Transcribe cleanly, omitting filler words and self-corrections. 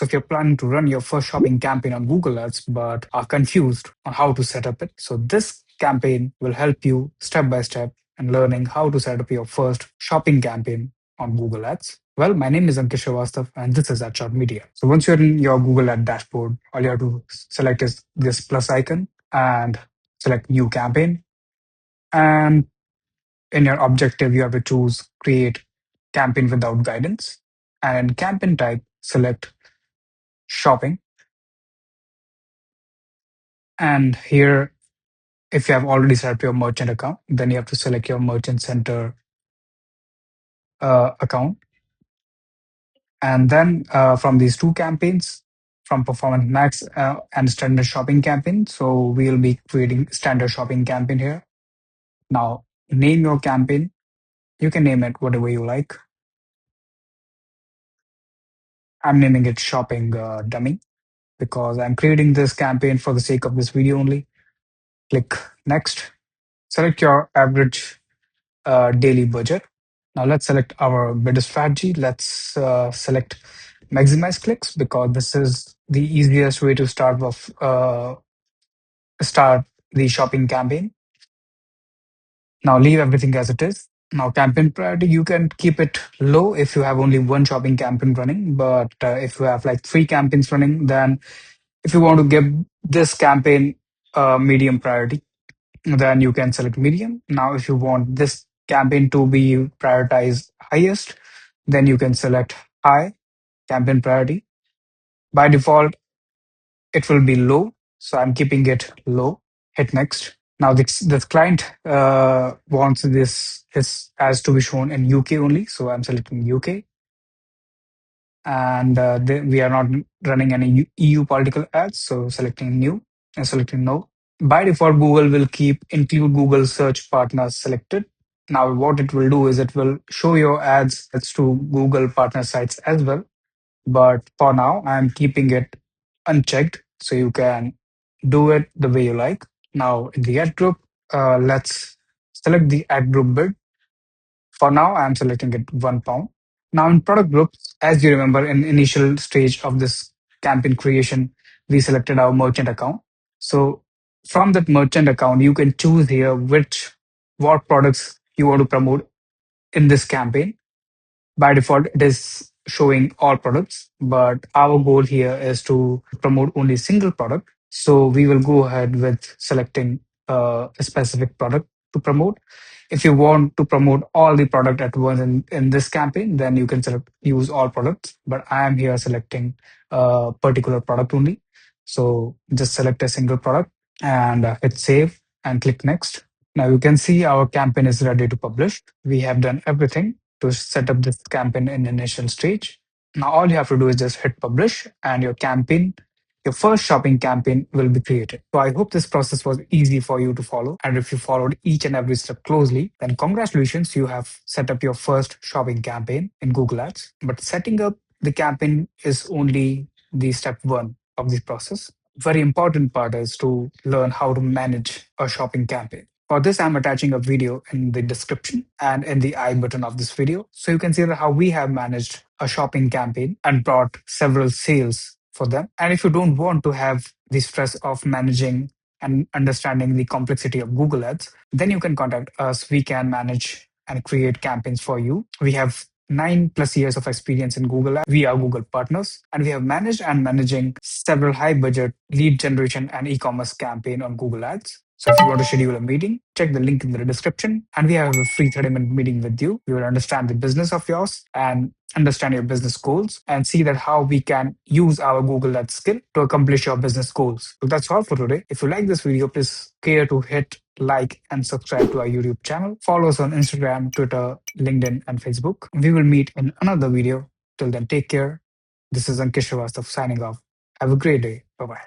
So if you're planning to run your first shopping campaign on Google Ads but are confused on how to set up it, so this campaign will help you step by step and learning how to set up your first shopping campaign on Google Ads. Well, my name is Ankit Srivastav and this is AdShot Media. So once you're in your Google Ad dashboard, all you have to select is this plus icon and select new campaign. And in your objective, you have to choose create campaign without guidance. And in campaign type, select shopping. And here, if you have already set up your merchant account, then you have to select your merchant center account. And then from these two campaigns, from Performance Max and Standard Shopping campaign, so we'll be creating Standard Shopping campaign here. Now, name your campaign. You can name it whatever you like. I'm naming it Shopping Dummy because I'm creating this campaign for the sake of this video only. Click Next. Select your average daily budget. Now let's select our bidder strategy. Let's select maximize clicks because this is the easiest way to start the shopping campaign. Now leave everything as it is. Now campaign priority, you can keep it low if you have only one shopping campaign running. But if you have like three campaigns running, then if you want to give this campaign medium priority, then you can select medium. Now, if you want this campaign to be prioritized highest, then you can select high campaign priority. By default, it will be low. So I'm keeping it low. Hit next. Now this client wants this as to be shown in UK only. So I'm selecting UK. And we are not running any EU political ads. So selecting new and selecting no. By default, Google will keep include Google search partners selected. Now, what it will do is it will show your ads to Google partner sites as well. But for now, I'm keeping it unchecked so you can do it the way you like. Now, in the ad group, let's select the ad group bid. For now, I'm selecting it £1. Now, in product groups, as you remember, in initial stage of this campaign creation, we selected our merchant account. So from that merchant account, you can choose here what products you want to promote in this campaign. By default, it is showing all products, but our goal here is to promote only a single product. So we will go ahead with selecting a specific product to promote. If you want to promote all the product at once in this campaign, then you can select use all products. But I am here selecting a particular product only. So just select a single product and hit save and click next. Now you can see our campaign is ready to publish. We have done everything to set up this campaign in initial stage. Now all you have to do is just hit publish and your first shopping campaign will be created. So I hope this process was easy for you to follow. And if you followed each and every step closely, then congratulations, you have set up your first shopping campaign in Google Ads. But setting up the campaign is only the step one of the process. Very important part is to learn how to manage a shopping campaign. For this, I'm attaching a video in the description and in the I button of this video. So you can see that how we have managed a shopping campaign and brought several sales for them. And if you don't want to have the stress of managing and understanding the complexity of Google Ads, then you can contact us. We can manage and create campaigns for you. We have 9+ years of experience in Google Ads. We are Google partners and we have managed and managing several high budget lead generation and e-commerce campaign on Google Ads. So if you want to schedule a meeting, check the link in the description and we have a free 30-minute meeting with you. We will understand the business of yours and understand your business goals and see that how we can use our Google Ads skill to accomplish your business goals. So that's all for today. If you like this video, please care to hit like and subscribe to our YouTube channel. Follow us on Instagram, Twitter, LinkedIn, and Facebook. We will meet in another video. Till then, take care. This is Ankit Srivastav signing off. Have a great day. Bye-bye.